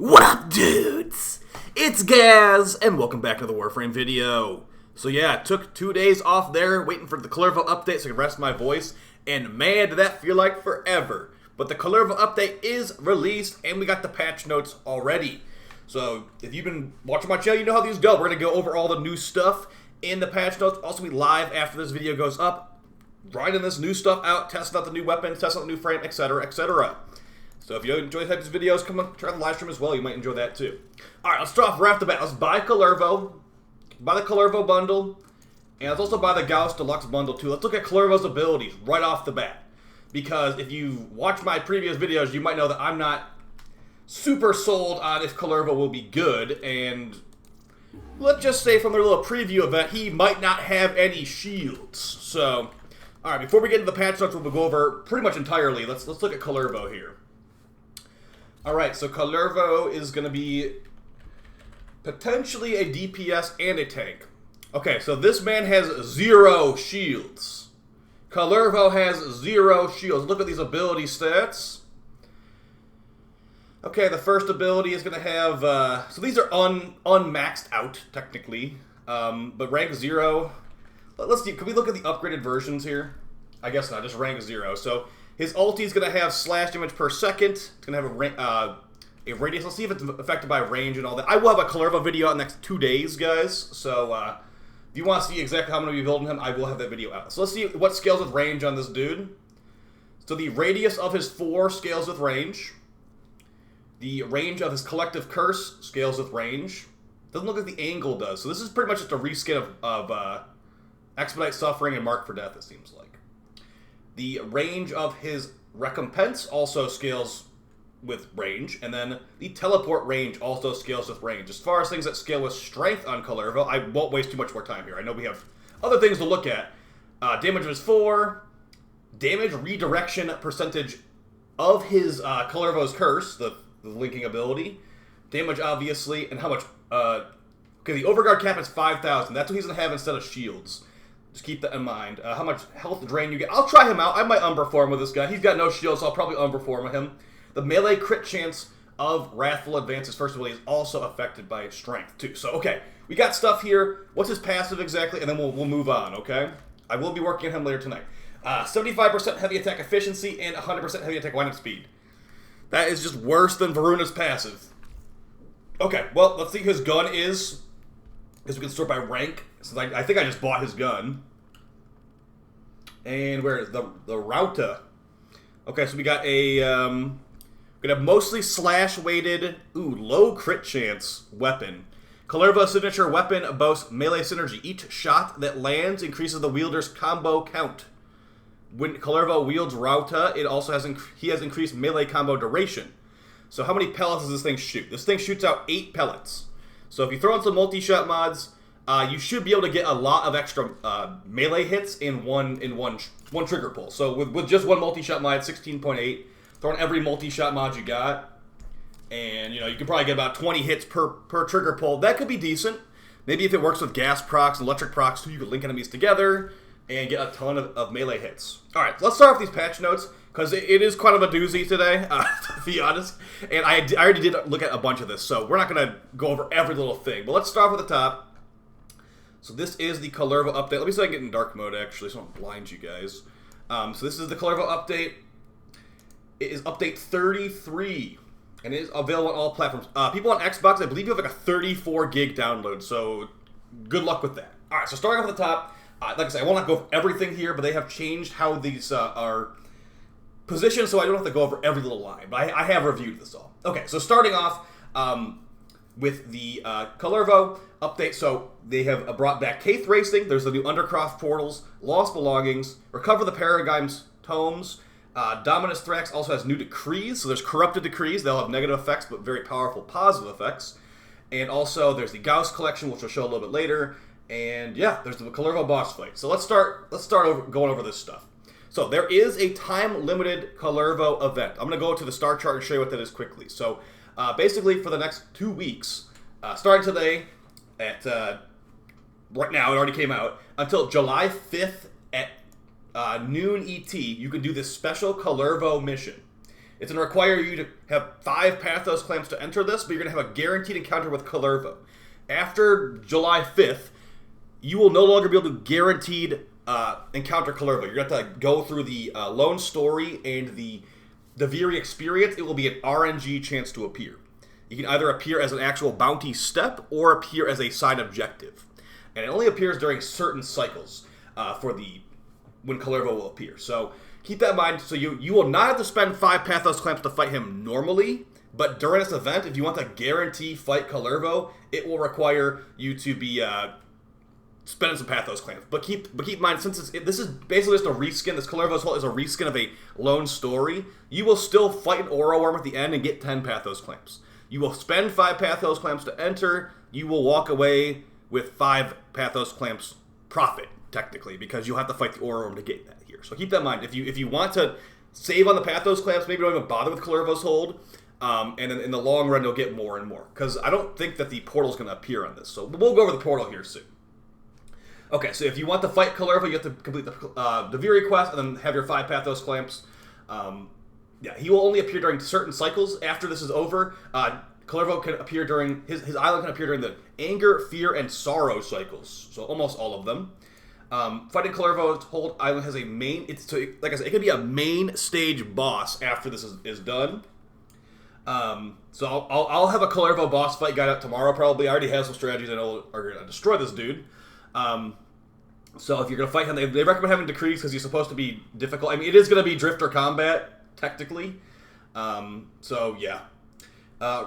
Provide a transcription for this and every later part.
What up, dudes? It's Gaz, and welcome back to the Warframe video. So yeah, took 2 days off there, waiting for the Kullervo update so I could rest my voice, and man, did that feel like forever. But the Kullervo update is released, and we got the patch notes already. So if you've been watching my channel, you know how these go. We're going to go over all the new stuff in the patch notes. Also, be live after this video goes up, grinding this new stuff out, testing out the new weapons, testing out the new frame, etc., etc. So if you enjoy these types of videos, come on, try the live stream as well. You might enjoy that too. Alright, let's start off right off the bat. Let's buy Kullervo. Buy the Kullervo bundle. And let's also buy the Gauss deluxe bundle too. Let's look at Kullervo's abilities right off the bat. Because if you watch my previous videos, you might know that I'm not super sold on if Kullervo will be good. And let's just say from their little preview event, he might not have any shields. So, alright, before we get into the patch notes, we'll go over pretty much entirely. Let's look at Kullervo here. Alright, so Kullervo is going to be potentially a DPS and a tank. Okay, so this man has 0 shields. Kullervo has 0 shields. Look at these ability stats. Okay, the first ability is going to have... so these are unmaxed out, technically. But rank 0... Let's see, can we look at the upgraded versions here? I guess not, just rank 0. So... his ulti is going to have slash damage per second. It's going to have a radius. Let's see if it's affected by range and all that. I will have a Kullervo video out in the next 2 days, guys. So, if you want to see exactly how I'm going to be building him, I will have that video out. So, let's see what scales with range on this dude. So, the radius of his 4 scales with range. The range of his collective curse scales with range. Doesn't look like the angle does. So, this is pretty much just a reskin of Expedite Suffering and Mark for Death, it seems like. The range of his recompense also scales with range, and then the teleport range also scales with range. As far as things that scale with strength on Kullervo, I won't waste too much more time here. I know we have other things to look at. Damage is 4, damage redirection percentage of his Kullervo's curse, the linking ability, damage obviously, and how much... okay, the Overguard cap is 5,000. That's what he's going to have instead of shields. Just keep that in mind. How much health drain you get. I'll try him out. I might underperform with this guy. He's got no shield, so I'll probably underperform with him. The melee crit chance of Wrathful Advance's first ability is also affected by strength, too. So, okay. We got stuff here. What's his passive exactly? And then we'll move on, okay? I will be working on him later tonight. 75% heavy attack efficiency and 100% heavy attack wind-up speed. That is just worse than Varuna's passive. Okay, well, let's see who his gun is. Because we can sort by rank. Since I think I just bought his gun. And where is the Rauta? Okay, so we got a we have mostly slash weighted, low crit chance weapon. Kullervo's signature weapon boasts melee synergy. Each shot that lands increases the wielder's combo count. When Kullervo wields Rauta, it also has he has increased melee combo duration. So how many pellets does this thing shoot? This thing shoots out 8 pellets. So if you throw in some multi-shot mods, you should be able to get a lot of extra melee hits in one trigger pull. So with just one multi-shot mod, 16.8, throw in every multi-shot mod you got, and you can probably get about 20 hits per trigger pull. That could be decent. Maybe if it works with gas procs and electric procs too, you could link enemies together and get a ton of melee hits. All right, let's start off these patch notes, because it is kind of a doozy today, to be honest. And I already did look at a bunch of this, so we're not going to go over every little thing. But let's start with the top. So this is the Kullervo update. Let me see if I can get in dark mode, actually, so I don't blind you guys. So this is the Kullervo update. It is update 33, and it is available on all platforms. People on Xbox, I believe you have like a 34 gig download, so good luck with that. All right, so starting off at the top, like I said, I will not go over everything here, but they have changed how these are positioned, so I don't have to go over every little line, but I have reviewed this all. Okay, so starting off with the Kullervo update, so they have brought back Kaith Racing, there's the new Undercroft portals, Lost Belongings, Recover the Paradigm's Tomes, Dominus Thrax also has new decrees, so there's Corrupted Decrees, they'll have negative effects, but very powerful positive effects, and also there's the Gauss collection, which we'll show a little bit later, and yeah, there's the Kullervo boss fight. So let's start going over this stuff. So there is a time-limited Kullervo event. I'm going to go to the star chart and show you what that is quickly. So basically for the next 2 weeks, starting today at, right now, it already came out, until July 5th at noon ET, you can do this special Kullervo mission. It's going to require you to have 5 Pathos Clamps to enter this, but you're going to have a guaranteed encounter with Kullervo. After July 5th, you will no longer be able to guaranteed encounter Kullervo. You're going to have to go through the lone story and the Duviri experience. It will be an RNG chance to appear. You can either appear as an actual bounty step or appear as a side objective. And it only appears during certain cycles when Kullervo will appear. So keep that in mind. So you will not have to spend 5 Pathos Clamps to fight him normally, but during this event, if you want to guarantee fight Kullervo, it will require you to be spending some Pathos Clamps. But keep in mind, since this is basically just a reskin, this Kullervo's Halt is a reskin of a lone story, you will still fight an Oro Worm at the end and get 10 Pathos Clamps. You will spend 5 Pathos Clamps to enter, you will walk away with 5 Pathos Clamps profit, technically, because you'll have to fight the Oro Worm to get that here. So keep that in mind. If you want to save on the Pathos Clamps, maybe don't even bother with Kullervo's Hold, and in the long run, you'll get more and more. Because I don't think that the portal's going to appear on this. So we'll go over the portal here soon. Okay, so if you want to fight Kullervo, you have to complete the Duviri quest and then have your 5 Pathos Clamps. Yeah, he will only appear during certain cycles. After this is over, Kullervo can appear during his island can appear during the anger, fear, and sorrow cycles. So almost all of them. Fighting Kullervo's Hold Island has a main. Like I said, it can be a main stage boss after this is done. So I'll have a Kullervo boss fight guide out tomorrow. Probably I already have some strategies I know are going to destroy this dude. So if you're going to fight him, they recommend having decrees because he's supposed to be difficult. I mean, it is going to be drifter combat technically. So yeah.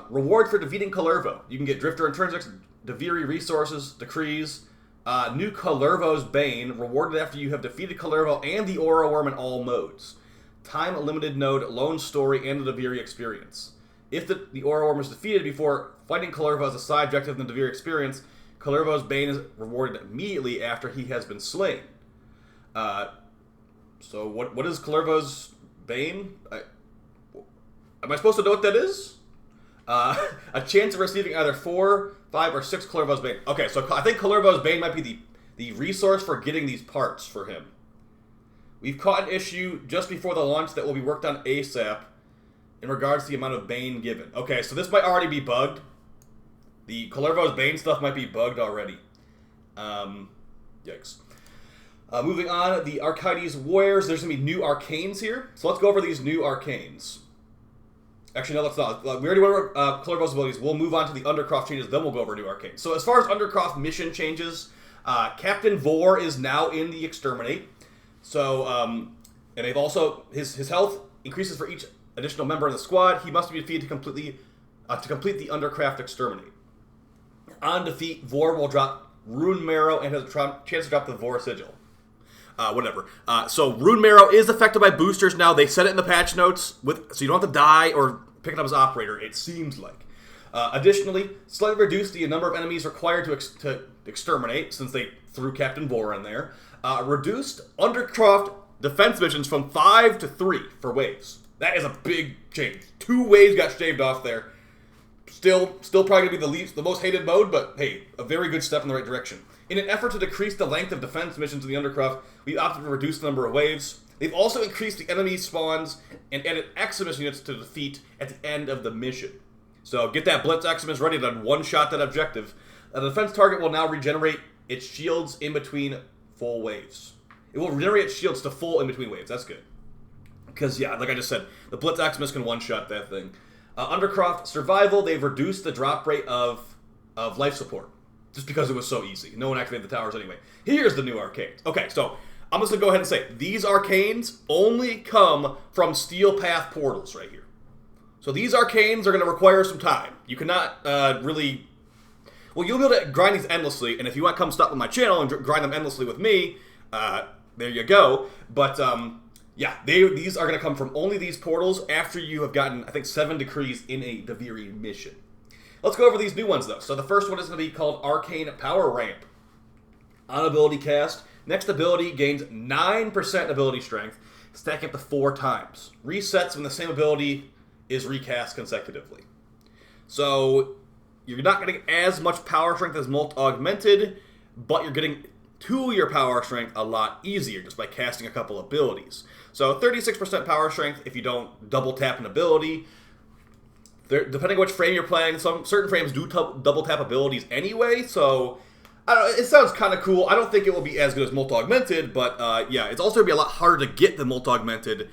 Reward for defeating Kullervo. You can get Drifter Intrinsics, Duviri Resources, Decrees, new Kullervo's Bane, rewarded after you have defeated Kullervo and the Oro Worm in all modes. Time Limited Node, Lone Story, and the Duviri Experience. If the Oro Worm is defeated before fighting Kullervo as a side objective in the Duviri Experience, Kullervo's Bane is rewarded immediately after he has been slain. So what is Kullervo's Bane? Am I supposed to know what that is? A chance of receiving either 4, 5, or 6 Kullervo's Bane. Okay, so I think Kullervo's Bane might be the resource for getting these parts for him. We've caught an issue just before the launch that will be worked on ASAP in regards to the amount of Bane given. Okay, so this might already be bugged. The Kullervo's Bane stuff might be bugged already. Yikes. Moving on, the Arcanes Warriors. There's going to be new arcanes here. So let's go over these new arcanes. Actually, no, let's not. We already went over Kullervo's abilities. We'll move on to the Undercroft changes, then we'll go over new arcanes. So as far as Undercroft mission changes, Captain Vor is now in the Exterminate. So, and they've also, his health increases for each additional member in the squad. He must be defeated to complete the Undercroft Exterminate. On defeat, Vor will drop Rune Marrow and has a chance to drop the Vor Sigil. Whatever. So Rune Marrow is affected by boosters now. They said it in the patch notes, so you don't have to die or pick it up as operator, it seems like. Additionally, slightly reduced the number of enemies required to exterminate, since they threw Captain Vor in there. Reduced Undercroft defense missions from 5 to 3 for waves. That is a big change. 2 waves got shaved off there. Still probably going to be the most hated mode, but hey, a very good step in the right direction. In an effort to decrease the length of defense missions in the Undercroft, we opted to reduce the number of waves. They've also increased the enemy spawns and added Eximus units to defeat at the end of the mission. So get that Blitz Eximus ready to one-shot that objective. The defense target will now regenerate its shields in between full waves. It will regenerate its shields to full in between waves. That's good. Because, yeah, like I just said, the Blitz Eximus can one-shot that thing. Undercroft Survival, they've reduced the drop rate of life support. Just because it was so easy. No one activated the towers anyway. Here's the new arcanes. Okay, so I'm just going to go ahead and say, these arcanes only come from Steel Path portals right here. So these arcanes are going to require some time. You cannot really... Well, you'll be able to grind these endlessly, and if you want to come stop on my channel and grind them endlessly with me, there you go. But, yeah, these are going to come from only these portals after you have gotten, I think, 7 decrees in a Duviri mission. Let's go over these new ones, though. So the first one is going to be called Arcane Power Ramp. On ability cast, next ability gains 9% ability strength, stacking up to 4 times. Resets when the same ability is recast consecutively. So you're not getting as much power strength as Molt Augmented, but you're getting to your power strength a lot easier just by casting a couple abilities. So 36% power strength if you don't double tap an ability. Depending on which frame you're playing, certain frames do double tap abilities anyway, so I don't know, it sounds kind of cool. I don't think it will be as good as multi-augmented, but yeah, it's also going to be a lot harder to get the multi-augmented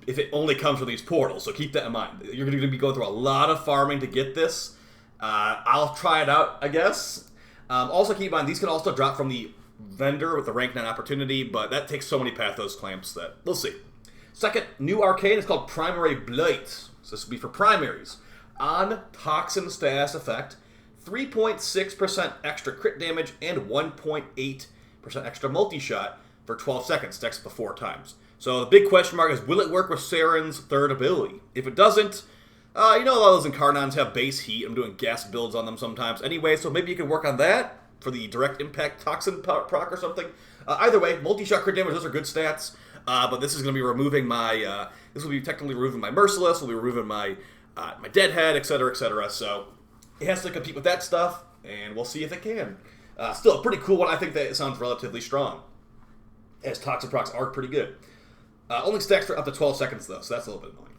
if it only comes from these portals, so keep that in mind. You're going to be going through a lot of farming to get this. I'll try it out, I guess. Also keep in mind, these can also drop from the vendor with the rank 9 opportunity, but that takes so many Pathos clamps that we'll see. Second new arcane is called Primary Blight. So this will be for primaries. On Toxin Status effect, 3.6% extra crit damage and 1.8% extra multi-shot for 12 seconds, next to 4 times. So the big question mark is, will it work with Saren's third ability? If it doesn't, you know a lot of those Incarnons have base heat. I'm doing gas builds on them sometimes anyway, so maybe you can work on that for the direct impact toxin proc or something. Either way, multi-shot crit damage, those are good stats, but this is going to be removing my, this will be technically removing my Merciless, will be removing my my Deadhead, etc., etc., so it has to compete with that stuff, and we'll see if it can. Still a pretty cool one. I think that it sounds relatively strong, as toxin procs are pretty good. Only stacks for up to 12 seconds, though, so that's a little bit annoying.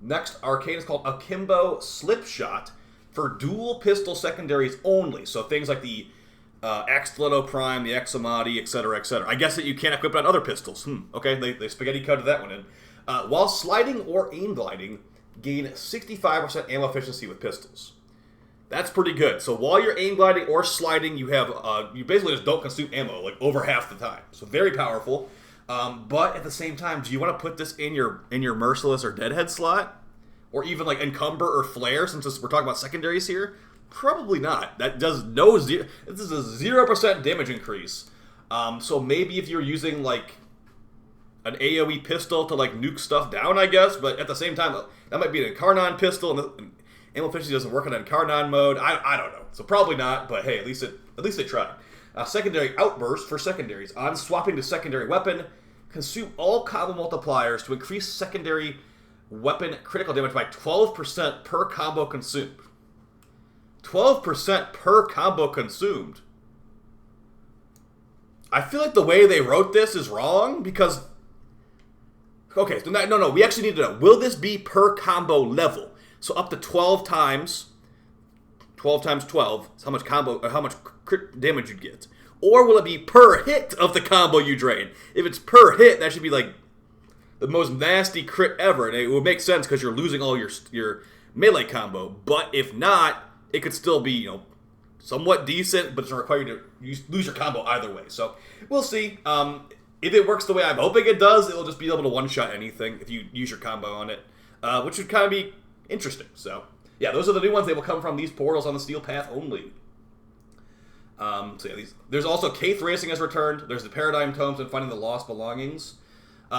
Next arcane is called Akimbo Slipshot for dual pistol secondaries only. So things like the Axolotl Prime, the Exomati, etc., etc. I guess that you can't equip it on other pistols. Okay, they spaghetti coded that one in. While sliding or aim gliding, gain 65% ammo efficiency with pistols. That's pretty good. So while you're aim gliding or sliding, you have you basically just don't consume ammo like over half the time. So very powerful. But at the same time, do you want to put this in your Merciless or Deadhead slot? Or even like Encumber or Flare, since we're talking about secondaries here? Probably not. That does no zero. This is a 0% damage increase. So maybe if you're using like an AoE pistol to like nuke stuff down, I guess. But at the same time, that might be an Incarnon pistol, and ammo efficiency doesn't work in Incarnon mode. I don't know. So probably not. But hey, at least they tried. Secondary Outburst for secondaries. On swapping to secondary weapon, consume all combo multipliers to increase secondary weapon critical damage by 12% per combo consumed. 12% per combo consumed. I feel like the way they wrote this is wrong because... Okay, so no, we actually need to know. Will this be per combo level? So up to 12 times... 12 times 12 is how much combo, or how much crit damage you'd get. Or will it be per hit of the combo you drain? If it's per hit, that should be like the most nasty crit ever, and it would make sense because you're losing all your melee combo. But if not, it could still be, you know, somewhat decent, but it's going to require you to lose your combo either way. So we'll see. If it works the way I'm hoping it does, it'll just be able to one-shot anything if you use your combo on it, which would kind of be interesting. So yeah, those are the new ones. They will come from these portals on the Steel Path only. So yeah, there's also Kaith Racing has returned. There's the Paradigm Tomes and finding the lost belongings.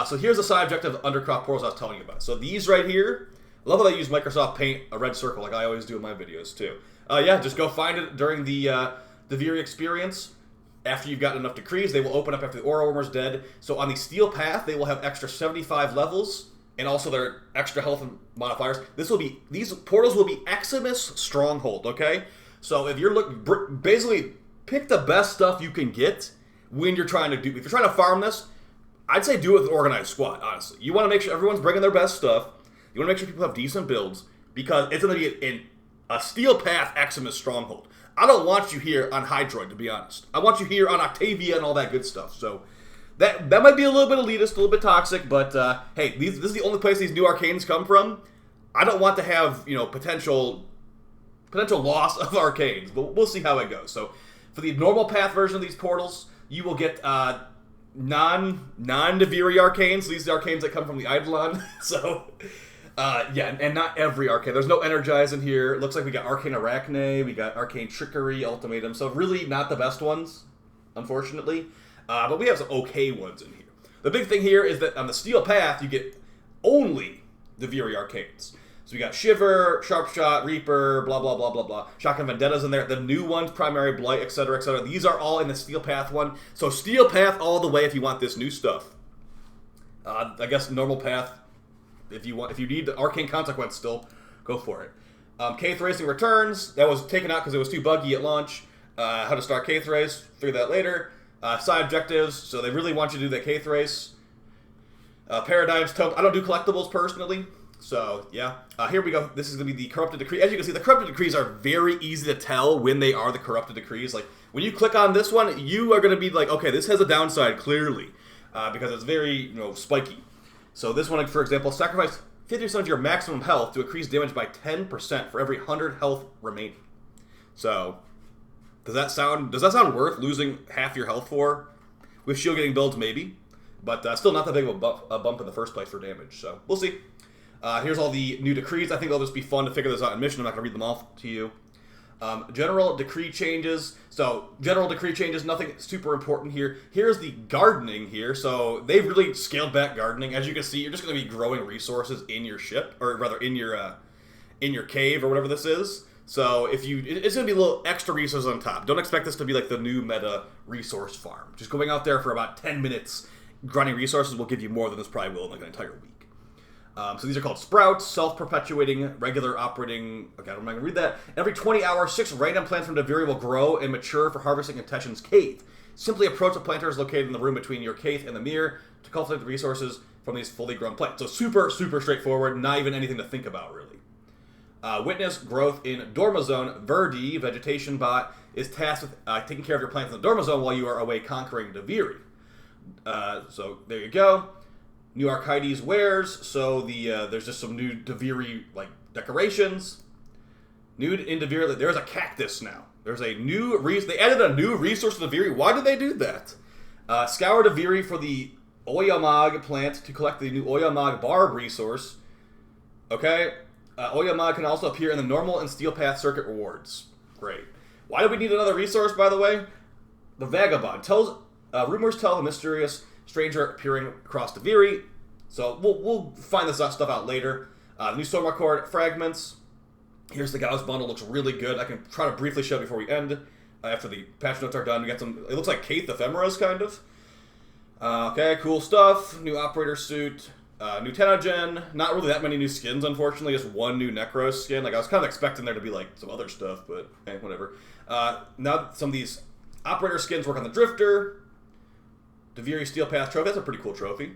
So here's the side objective of Undercroft portals I was telling you about. So these right here, I love how they use Microsoft Paint, a red circle, like I always do in my videos too. Yeah, just go find it during the Duviri experience. After you've gotten enough decrees, they will open up after the Aura Wormer's dead. So on the Steel Path, they will have extra 75 levels, and also their extra health and modifiers. These portals will be Eximus Stronghold, okay? So if you're looking, basically pick the best stuff you can get when you're trying to do. If you're trying to farm this, I'd say do it with an organized squad. Honestly, you want to make sure everyone's bringing their best stuff. You want to make sure people have decent builds because it's going to be in a Steel Path Eximus Stronghold. I don't want you here on Hydroid, to be honest. I want you here on Octavia and all that good stuff. So that might be a little bit elitist, a little bit toxic, but hey, this is the only place these new arcanes come from. I don't want to have, you know, potential loss of arcanes, but we'll see how it goes. So for the normal path version of these portals, you will get non-Duviri arcanes. These are arcanes that come from the Eidolon. So yeah, and not every arcane. There's no Energize in here. It looks like we got Arcane Arachne, we got Arcane Trickery, Ultimatum. So really not the best ones, unfortunately. But we have some okay ones in here. The big thing here is that on the Steel Path, you get only Duviri arcanes. So we got Shiver, Sharpshot, Reaper, blah, blah, blah, blah, blah. Shotgun Vendetta's in there. The new ones, Primary Blight, etc., etc. These are all in the Steel Path one. So Steel Path all the way if you want this new stuff. I guess normal path, if you need the Arcane Consequence still, go for it. Kaith Racing returns. That was taken out because it was too buggy at launch. How to start Kth race, figure that later. Side objectives, so they really want you to do that Kth race. Paradigms, I don't do collectibles personally, so yeah. Here we go. This is going to be the Corrupted Decree. As you can see, the Corrupted Decrees are very easy to tell when they are the Corrupted Decrees. Like, when you click on this one, you are going to be like, okay, this has a downside, clearly, because it's very, spiky. So this one, for example, sacrifice 50% of your maximum health to increase damage by 10% for every 100 health remaining. So, does that sound worth losing half your health for? With shield getting builds, maybe. But still not that big of a bump in the first place for damage. So, we'll see. Here's all the new decrees. I think they'll just be fun to figure this out in mission. I'm not going to read them all to you. General decree changes. So, general decree changes, nothing super important here. Here's the gardening here. So, they've really scaled back gardening. As you can see, you're just going to be growing resources in your ship, or rather in your cave or whatever this is. So, it's going to be a little extra resources on top. Don't expect this to be like the new meta resource farm. Just going out there for about 10 minutes grinding resources will give you more than this probably will in like an entire week. So these are called sprouts, self-perpetuating, regular operating. Okay, I'm not going to read that. Every 20 hours, 6 random plants from Duviri will grow and mature for harvesting in Teshin's cave. Simply approach the planters located in the room between your cave and the mirror to cultivate the resources from these fully grown plants. So super, super straightforward. Not even anything to think about, really. Witness growth in Dormazone. Verdi, vegetation bot, is tasked with taking care of your plants in the Dormazone while you are away conquering Duviri. So there you go. New Arcanes wares, so there's just some new Duviri decorations. New in Duviri, there's a cactus now. There's a new they added a new resource to Duviri. Why did they do that? Scour Duviri for the Oyamag plant to collect the new Oyamag barb resource. Okay, Oyamag can also appear in the normal and steel path circuit rewards. Great. Why do we need another resource, by the way? The Vagabond rumors tell a mysterious stranger appearing across Duviri. So we'll find this stuff out later. The new Soma Cord fragments. Here's the Gauss bundle. Looks really good. I can try to briefly show it before we end. After the patch notes are done, we got some. It looks like Kth ephemeras, kind of. Okay, cool stuff. New operator suit. New Tenogen. Not really that many new skins, unfortunately. Just one new Necros skin. I was kind of expecting there to be some other stuff, but hey, whatever. Now some of these operator skins work on the Drifter. Duviri Steel Path Trophy. That's a pretty cool trophy.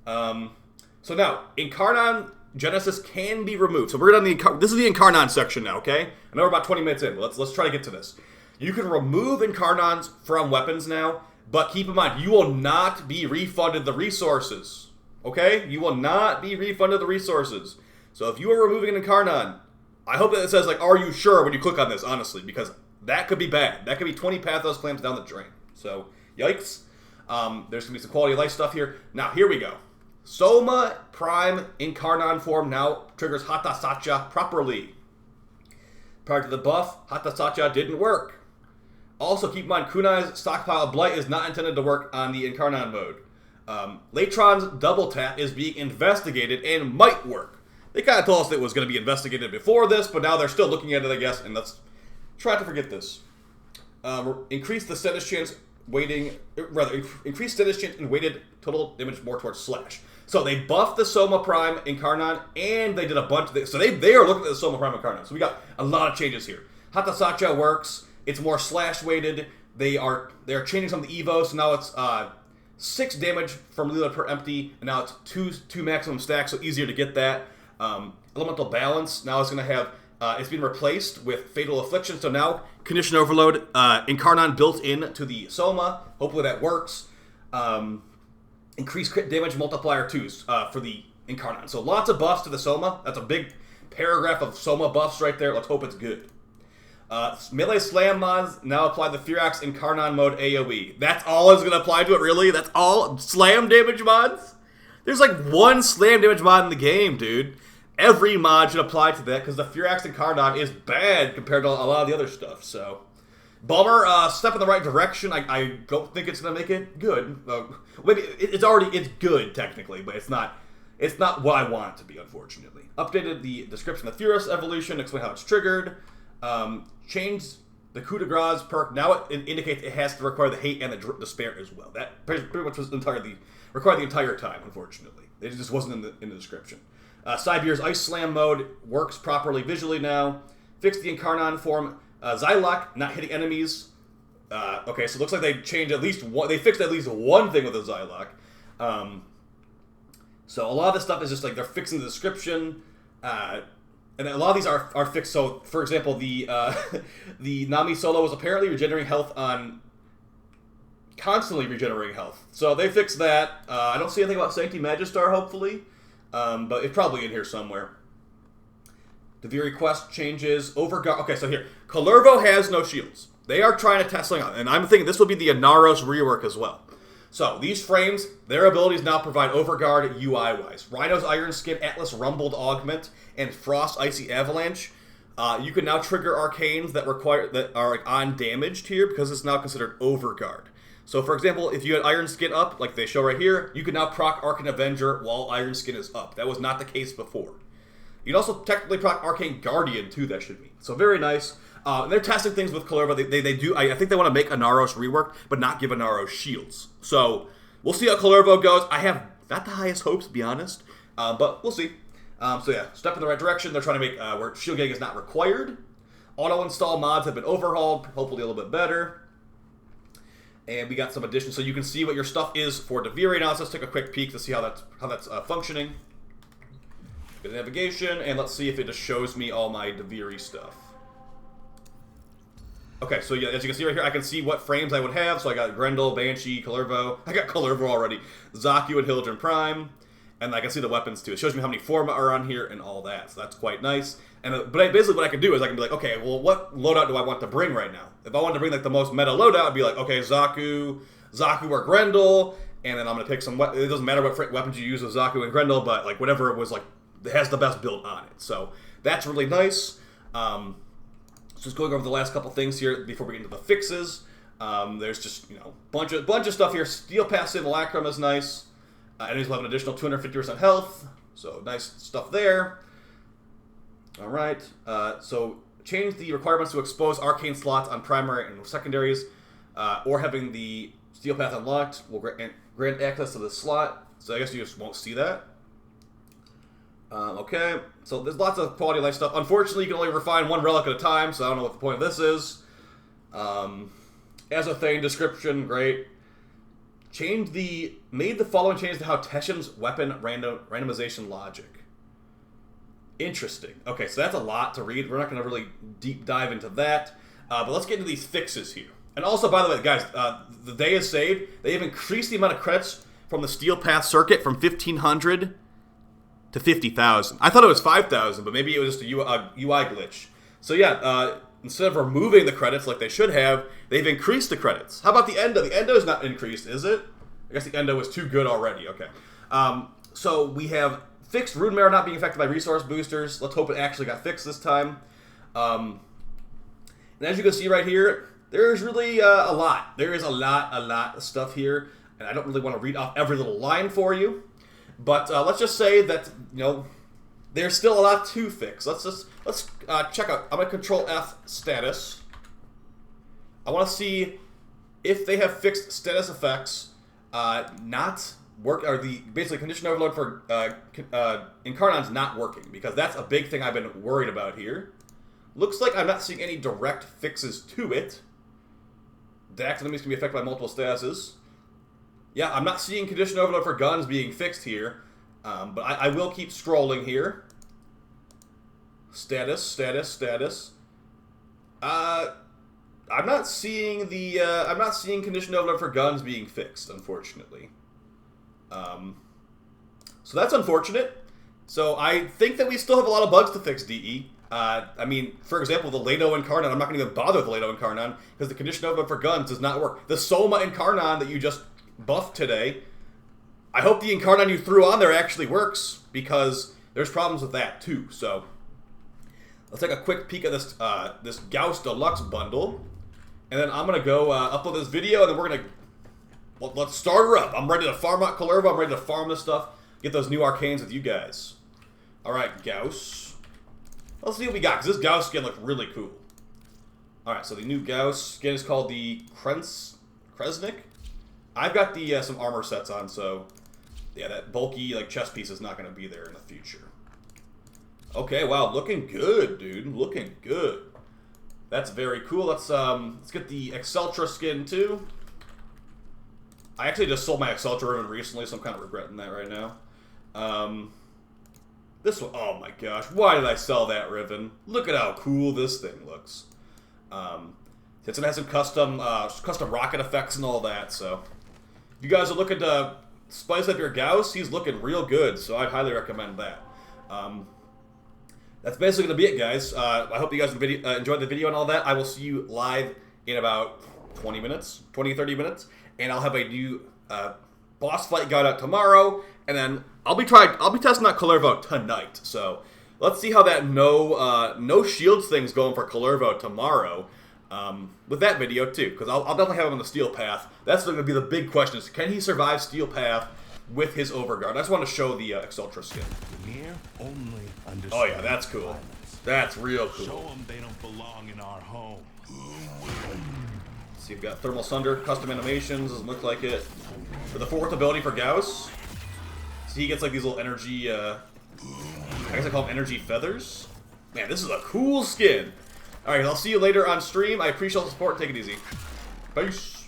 So now, Incarnon Genesis can be removed. So we're going to this is the Incarnon section now, okay? I know we're about 20 minutes in, but let's try to get to this. You can remove Incarnons from weapons now, but keep in mind, you will not be refunded the resources. Okay? You will not be refunded the resources. So if you are removing an Incarnon, I hope that it says, are you sure when you click on this, honestly, because that could be bad. That could be 20 Pathos clams down the drain. So, yikes. There's going to be some quality of life stuff here. Now, here we go. Soma Prime Incarnon form now triggers Hata Satcha properly. Prior to the buff, Hata Satcha didn't work. Also, keep in mind, Kunai's Stockpile Blight is not intended to work on the Incarnon mode. Latron's Double Tap is being investigated and might work. They kind of told us it was going to be investigated before this, but now they're still looking at it, I guess, and let's try to forget this. Increase the status chance increase status chance and weighted total damage more towards slash. So they buffed the Soma Prime Incarnon, and they did a bunch of things. So they are looking at the Soma Prime Incarnon. So we got a lot of changes here. Hata Satcha works. It's more slash weighted. They're changing some of the evos. So now it's 6 damage from reload per empty, and now it's two maximum stacks, so easier to get that. Elemental Balance now is going to have it's been replaced with Fatal Affliction, so now Condition Overload, Incarnon built into the Soma. Hopefully that works. Increased crit damage multiplier 2s for the Incarnon. So lots of buffs to the Soma. That's a big paragraph of Soma buffs right there. Let's hope it's good. Melee Slam mods now apply the Firax Incarnon mode AoE. That's all it's going to apply to it, really? That's all? Slam damage mods? There's one slam damage mod in the game, dude. Every mod should apply to that because the Firax Incarnon is bad compared to a lot of the other stuff. So, bummer. Step in the right direction. I don't think it's gonna make it good. Maybe it's good technically, but it's not what I want it to be, unfortunately. Updated the description of the Furious evolution. Explain how it's triggered. Changed the coup de grace perk. Now it indicates it has to require the hate and the despair as well. That pretty much was required the entire time. Unfortunately, it just wasn't in the description. Cybier's Ice Slam mode works properly visually now. Fixed the Incarnon form. Zylok not hitting enemies. Okay, so it looks like they changed at least one. They fixed at least one thing with the Zylok. So a lot of this stuff is just like they're fixing the description, and a lot of these are fixed. So, for example, the the Nami Solo was apparently regenerating health on constantly regenerating health. So they fixed that. I don't see anything about Sancti Magistar, hopefully, but it's probably in here somewhere. Duviri quest changes. Overguard. Okay, so here, Kullervo has no shields. They are trying to test something out, and I'm thinking this will be the Inaros rework as well. So, these frames, their abilities now provide Overguard UI-wise. Rhino's Iron Skin, Atlas Rumbled Augment, and Frost Icy Avalanche. You can now trigger arcanes that are like, undamaged here because it's now considered Overguard. So, for example, if you had Iron Skin up, like they show right here, you can now proc Arcane Avenger while Iron Skin is up. That was not the case before. You can also technically proc Arcane Guardian too, that should be. So, very nice. They're testing things with Kullervo. They do. I think they want to make Inaros rework, but not give Inaros shields. So we'll see how Kullervo goes. I have not the highest hopes, to be honest, but we'll see. So yeah, step in the right direction. They're trying to make where shield getting is not required. Auto install mods have been overhauled, hopefully a little bit better. And we got some additions, so you can see what your stuff is for Duviri. Now let's take a quick peek to see how that's functioning. Go to navigation, and let's see if it just shows me all my Duviri stuff. Okay, so yeah, as you can see right here, I can see what frames I would have. So I got Grendel, Banshee, Kullervo. I got Kullervo already. Zaku and Hildren Prime. And I can see the weapons too. It shows me how many Forma are on here and all that. So that's quite nice. And but basically what I can do is I can be like, okay, well, what loadout do I want to bring right now? If I wanted to bring like the most meta loadout, I'd be like, okay, Zaku or Grendel. And then I'm going to pick some it doesn't matter what weapons you use with Zaku and Grendel, but like whatever it was like, it has the best build on it. So that's really nice. So just going over the last couple things here before we get into the fixes. There's just, you know, bunch of stuff here. Steel Pass Simulacrum is nice. Enemies will have an additional 250% health. So nice stuff there. Alright. So change the requirements to expose arcane slots on primary and secondaries, or having the Steel Path unlocked will grant access to the slot. So I guess you just won't see that. Okay, so there's lots of quality of life stuff. Unfortunately, you can only refine one relic at a time, so I don't know what the point of this is. Azothain description, great. Made the following change to how Teshin's weapon randomization logic. Interesting. Okay, so that's a lot to read. We're not going to really deep dive into that. But let's get into these fixes here. And also, by the way, guys, the day is saved. They have increased the amount of credits from the Steel Path circuit from 1,500 to 50,000. I thought it was 5,000, but maybe it was just a UI glitch. So yeah, instead of removing the credits like they should have, they've increased the credits. How about the Endo? The Endo is not increased, is it? I guess the Endo was too good already. Okay. So we have fixed Rune Mirror not being affected by resource boosters. Let's hope it actually got fixed this time. And as you can see right here, there's really a lot. There is a lot of stuff here, and I don't really want to read off every little line for you. But let's just say that, you know, there's still a lot to fix. Let's check out. I'm gonna Control F status. I want to see if they have fixed status effects not work, or the basically condition overload for Incarnon's not working, because that's a big thing I've been worried about here. Looks like I'm not seeing any direct fixes to it. Dax enemies can be affected by multiple statuses. Yeah, I'm not seeing condition overload for guns being fixed here, but I will keep scrolling here. Status. I'm not seeing condition overload for guns being fixed, unfortunately. So that's unfortunate. So I think that we still have a lot of bugs to fix, DE. I mean, for example, the Leto Incarnon, I'm not going to even bother with the Leto Incarnon, because the condition overload for guns does not work. The Soma Incarnon that you just buffed today, I hope the Incarnon you threw on there actually works, because there's problems with that too. So let's take a quick peek at this this Gauss Deluxe bundle, and then I'm gonna go upload this video, and then we're gonna let's start her up. I'm ready to farm out Kullervo. I'm ready to farm this stuff, get those new arcanes with you guys. All right, Gauss. Let's see what we got, because this Gauss skin looks really cool. All right, so the new Gauss skin is called the Kresnik. I've got the some armor sets on, so yeah, that bulky like chest piece is not going to be there in the future. Okay, wow, looking good, dude. Looking good. That's very cool. Let's get the Exceltra skin too. I actually just sold my Exceltra ribbon recently, so I'm kind of regretting that right now. This one, oh my gosh, why did I sell that ribbon? Look at how cool this thing looks. It has some custom rocket effects and all that, so if you guys are looking to spice up your Gauss, he's looking real good, so I'd highly recommend that. That's basically going to be it, guys. I hope you guys enjoyed the video and all that. I will see you live in about 20 minutes, 20-30 minutes, and I'll have a new boss fight guide out tomorrow, and then I'll be testing out Kullervo tonight. So let's see how that no shields thing's going for Kullervo tomorrow. With that video too, because I'll definitely have him on the steel path. That's going to be the big question: is can he survive steel path with his Overguard? I just want to show the Exceltra skin. Here only oh yeah, that's cool. That's real cool. Show them they don't belong in our home. See, we've got Thermal Sunder, custom animations, doesn't look like it. For the fourth ability for Gauss, so he gets like these little energy, I guess I call them energy feathers. Man, this is a cool skin. Alright, I'll see you later on stream. I appreciate all the support. Take it easy. Peace.